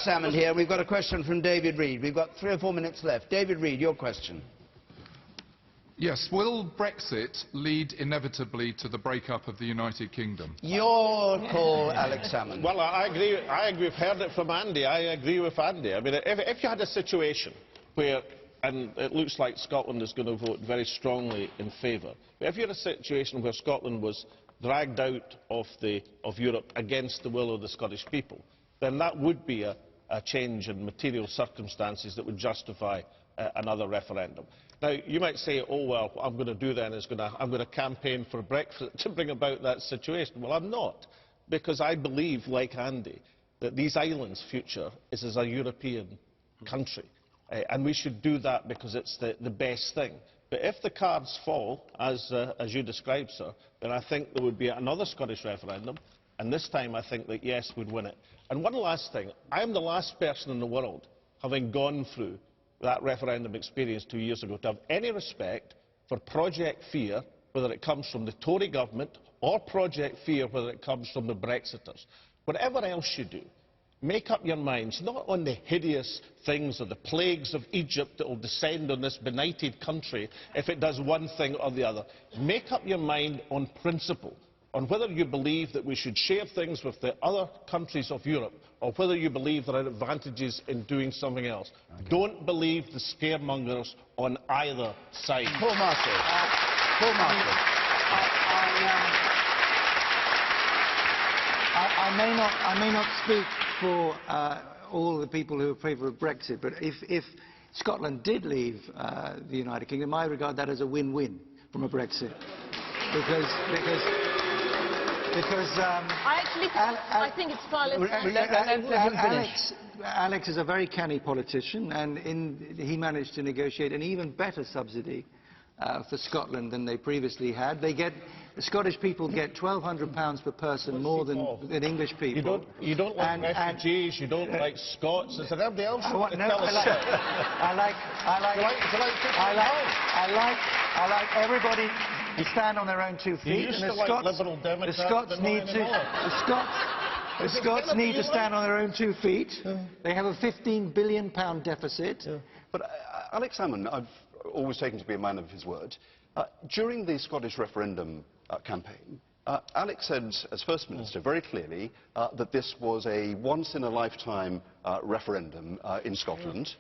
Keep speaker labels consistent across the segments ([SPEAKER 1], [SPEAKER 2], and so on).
[SPEAKER 1] Alex Salmond here. We've got a question from David Reed. We've got 3 or 4 minutes left. David Reed, your question.
[SPEAKER 2] Yes, will Brexit lead inevitably to the breakup of the United Kingdom?
[SPEAKER 1] Your call, Alex Salmond.
[SPEAKER 3] Well, I agree. We've heard it from Andy. I agree with Andy. I mean, if you had a situation where, and it looks like Scotland is going to vote very strongly in favour, but if you had a situation where Scotland was dragged out of Europe against the will of the Scottish people, then that would be a change in material circumstances that would justify another referendum. Now, you might say, oh, well, what I'm going to do then is I'm going to campaign for Brexit to bring about that situation. Well, I'm not, because I believe, like Andy, that these islands' future is as a European country. And we should do that because it's the best thing. But if the cards fall, as you described, sir, then I think there would be another Scottish referendum, and this time I think that yes would win it. And one last thing. I am the last person in the world, having gone through that referendum experience 2 years ago, to have any respect for Project Fear, whether it comes from the Tory government, or Project Fear, whether it comes from the Brexiters. Whatever else you do, make up your minds not on the hideous things or the plagues of Egypt that will descend on this benighted country if it does one thing or the other. Make up your mind on principle, on whether you believe that we should share things with the other countries of Europe, or whether you believe there are advantages in doing something else. Okay. Don't believe the scaremongers on either side.
[SPEAKER 1] Paul Marshall. Paul Marshall.
[SPEAKER 4] I may not speak for all the people who are in favour of Brexit, but if Scotland did leave the United Kingdom, I regard that as a win-win from a Brexit, because
[SPEAKER 5] I think it's far less.
[SPEAKER 4] Alex is a very canny politician, and he managed to negotiate an even better subsidy for Scotland than they previously had. The Scottish people get £1,200 per person more than English people.
[SPEAKER 3] You don't like refugees, you don't like Scots. Is there anybody else?
[SPEAKER 4] I like everybody to stand on their own 2 feet.
[SPEAKER 3] You used to like Liberal Democrats,
[SPEAKER 4] the Scots need to stand on their own 2 feet. They have a £15 billion deficit.
[SPEAKER 6] But Alex Salmond, I've always taken to be a man of his word. During the Scottish referendum campaign, Alex said, as First Minister, very clearly that this was a once-in-a-lifetime referendum in Scotland,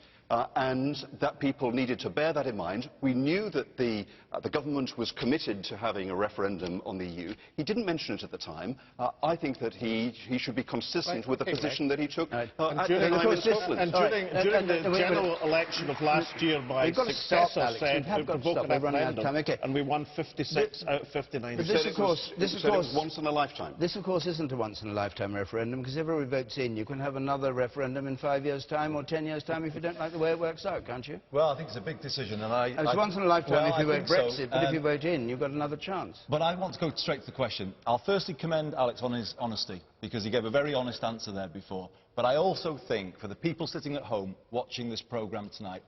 [SPEAKER 6] and that people needed to bear that in mind. We knew that the government was committed to having a referendum on the EU. He didn't mention it at the time. I think that he should be consistent with the position that he took during
[SPEAKER 3] the general election of last year, my successor said we would provoke a referendum, and we won 56 out of 59.
[SPEAKER 1] But this, of course,
[SPEAKER 6] once in a lifetime.
[SPEAKER 1] This, of course, isn't a once-in-a-lifetime referendum, because if everybody votes in, you can have another referendum in 5 years' time or 10 years' time if you don't like the way it works out, can't you?
[SPEAKER 7] Well, I think it's a big decision, and
[SPEAKER 1] it's once in a lifetime if you vote Brexit, but if you vote in, you've got another chance.
[SPEAKER 7] But I want to go straight to the question. I'll firstly commend Alex on his honesty, because he gave a very honest answer there before. But I also think, for the people sitting at home watching this programme tonight,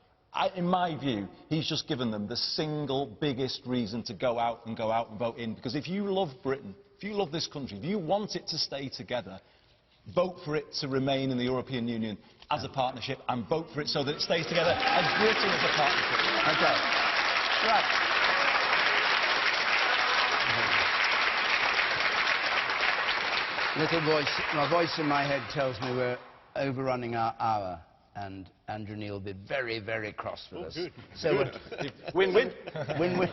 [SPEAKER 7] in my view, he's just given them the single biggest reason to go out and vote in. Because if you love Britain, if you love this country, if you want it to stay together, vote for it to remain in the European Union as a partnership, and vote for it so that it stays together as Britain as a partnership.
[SPEAKER 1] Okay. Right. Little voice, my voice in my head tells me we're overrunning our hour, and Andrew Neil will be very, very cross with us.
[SPEAKER 3] Good.
[SPEAKER 1] So
[SPEAKER 3] Win-win.
[SPEAKER 1] Win-win.